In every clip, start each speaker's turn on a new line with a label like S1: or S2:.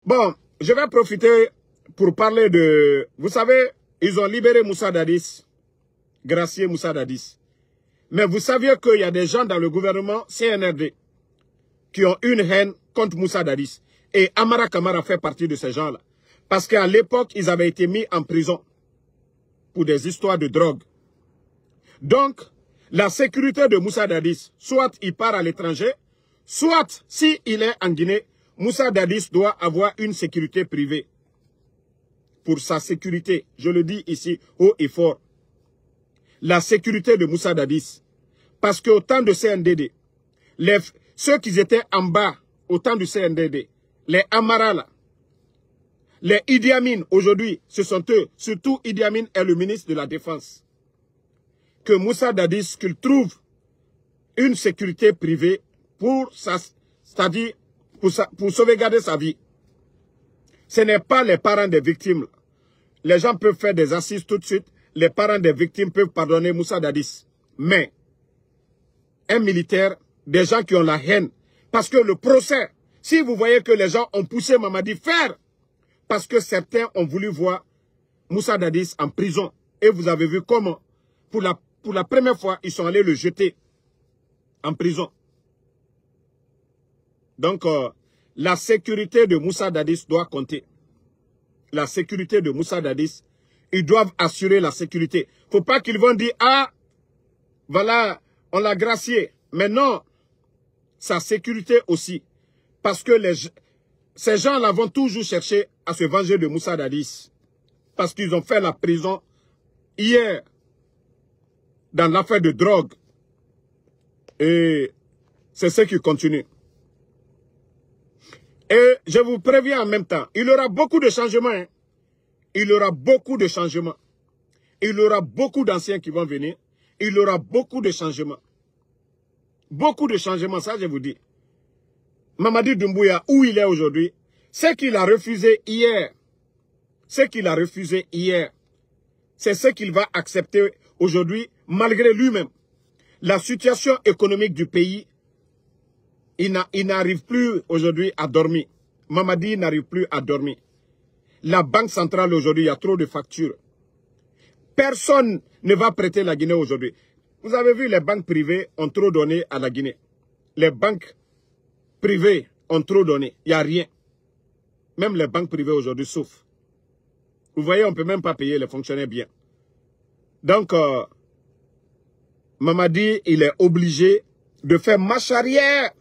S1: Bon, je vais profiter pour parler de... Vous savez, ils ont libéré Moussa Dadis, gracier Moussa Dadis. Mais vous saviez qu'il y a des gens dans le gouvernement CNRD qui ont une haine contre Moussa Dadis. Et Amara Kamara fait partie de ces gens-là. Parce qu'à l'époque, ils avaient été mis en prison pour des histoires de drogue. Donc, la sécurité de Moussa Dadis, soit il part à l'étranger, soit s'il est en Guinée, Moussa Dadis doit avoir une sécurité privée. Pour sa sécurité, je le dis ici haut et fort. La sécurité de Moussa Dadis. Parce qu'au temps de CNDD, ceux qui étaient en bas au temps du CNDD, les Amara là, les Idi Amin aujourd'hui, ce sont eux, surtout Idi Amin est le ministre de la Défense. Que Moussa Dadis, qu'il trouve une sécurité privée pour c'est-à-dire pour sauvegarder sa vie. Ce n'est pas les parents des victimes. Les gens peuvent faire des assises tout de suite. Les parents des victimes peuvent pardonner Moussa Dadis. Mais un militaire, des gens qui ont la haine, parce que le procès, si vous voyez que les gens ont poussé Mamadi faire, parce que certains ont voulu voir Moussa Dadis en prison. Et vous avez vu comment, pour la première fois, ils sont allés le jeter en prison. Donc, la sécurité de Moussa Dadis doit compter. La sécurité de Moussa Dadis, ils doivent assurer la sécurité. Il ne faut pas qu'ils vont dire, ah, voilà, on l'a gracié. Mais non, sa sécurité aussi. Parce que ces gens-là vont toujours chercher à se venger de Moussa Dadis. Parce qu'ils ont fait la prison hier dans l'affaire de drogue. Et c'est ce qui continue. Et je vous préviens en même temps, il y aura beaucoup de changements. Hein. Il y aura beaucoup de changements. Il y aura beaucoup d'anciens qui vont venir. Il y aura beaucoup de changements. Beaucoup de changements, ça je vous dis. Mamadi Doumbouya, où il est aujourd'hui, ce qu'il a refusé hier, c'est ce qu'il va accepter aujourd'hui, malgré lui-même. La situation économique du pays, il n'arrive plus aujourd'hui à dormir. Mamadi n'arrive plus à dormir. La banque centrale aujourd'hui, il y a trop de factures. Personne ne va prêter la Guinée aujourd'hui. Vous avez vu, les banques privées ont trop donné à la Guinée. Les banques privées ont trop donné. Il n'y a rien. Même les banques privées aujourd'hui souffrent. Vous voyez, on ne peut même pas payer les fonctionnaires bien. Donc, Mamadi, il est obligé de faire marche arrière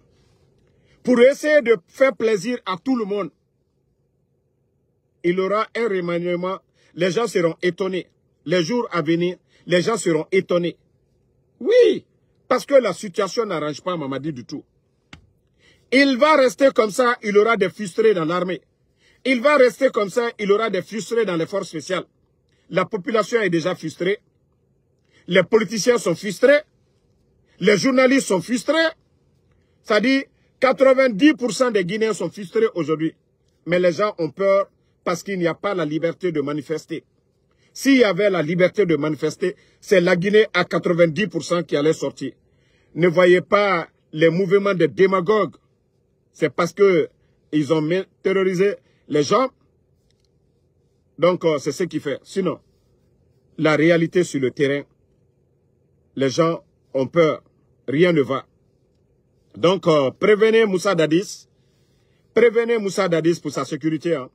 S1: pour essayer de faire plaisir à tout le monde. Il aura un remaniement. Les gens seront étonnés. Les jours à venir, les gens seront étonnés. Oui, parce que la situation n'arrange pas Mamadi du tout. Il va rester comme ça, il aura des frustrés dans l'armée. Il va rester comme ça, il aura des frustrés dans les forces spéciales. La population est déjà frustrée. Les politiciens sont frustrés. Les journalistes sont frustrés. C'est-à-dire, 90% des Guinéens sont frustrés aujourd'hui. Mais les gens ont peur parce qu'il n'y a pas la liberté de manifester. S'il y avait la liberté de manifester, c'est la Guinée à 90% qui allait sortir. Ne voyez pas les mouvements de démagogues. C'est parce que ils ont terrorisé les gens. Donc, c'est ce qui fait. Sinon, la réalité sur le terrain, les gens ont peur. Rien ne va. Donc, prévenez Moussa Dadis. Prévenez Moussa Dadis pour sa sécurité. Hein.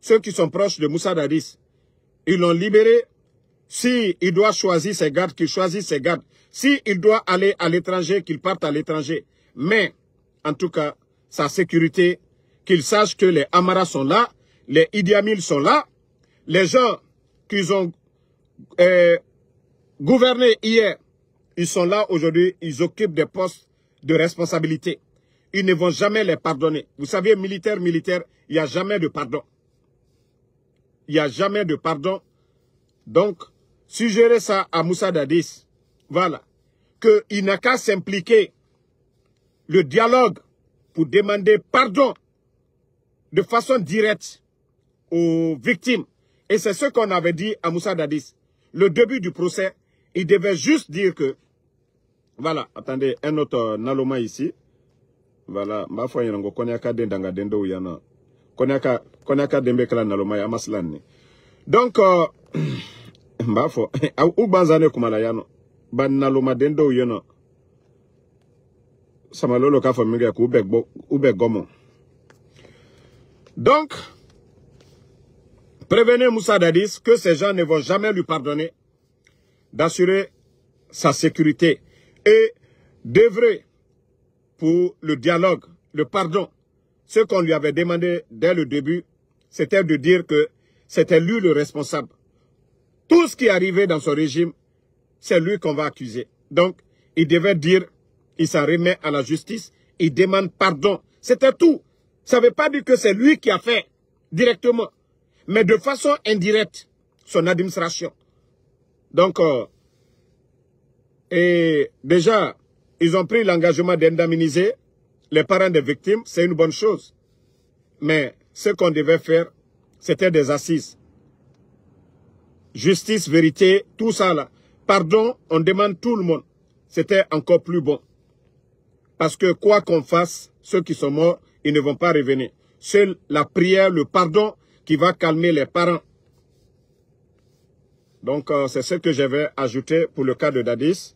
S1: Ceux qui sont proches de Moussa Dadis, ils l'ont libéré. S'il doit choisir ses gardes, qu'il choisisse ses gardes. S'il doit aller à l'étranger, qu'il parte à l'étranger. Mais, en tout cas, sa sécurité, qu'il sache que les Amara sont là, les Idi Amin sont là, les gens qu'ils ont gouverné hier, ils sont là aujourd'hui, ils occupent des postes de responsabilité. Ils ne vont jamais les pardonner. Vous savez, militaire, il n'y a jamais de pardon. Il n'y a jamais de pardon. Donc, suggérer ça à Moussa Dadis, voilà, qu'il n'a qu'à s'impliquer le dialogue pour demander pardon de façon directe aux victimes. Et c'est ce qu'on avait dit à Moussa Dadis. Le début du procès, il devait juste dire que, voilà, attendez, un autre Naloma ici. Voilà, ma foi, il y a un Konaka dembe kala naloma amaslan. Donc mbafo ou banzane kumala yano ban naloma dendo yono samalolo ka famille ko ube gomo. Donc prévenez Moussa Dadis que ces gens ne vont jamais lui pardonner d'assurer sa sécurité et d'œuvrer pour le dialogue, le pardon. Ce qu'on lui avait demandé dès le début, c'était de dire que c'était lui le responsable. Tout ce qui est arrivé dans son régime, c'est lui qu'on va accuser. Donc, il devait dire, il s'en remet à la justice, il demande pardon. C'était tout. Ça ne veut pas dire que c'est lui qui a fait directement, mais de façon indirecte, son administration. Donc, et déjà, ils ont pris l'engagement d'indemniser les parents des victimes, c'est une bonne chose. Mais ce qu'on devait faire, c'était des assises. Justice, vérité, tout ça là. Pardon, on demande tout le monde. C'était encore plus bon. Parce que quoi qu'on fasse, ceux qui sont morts, ils ne vont pas revenir. Seule la prière, le pardon qui va calmer les parents. Donc, c'est ce que j'avais ajouté pour le cas de Dadis.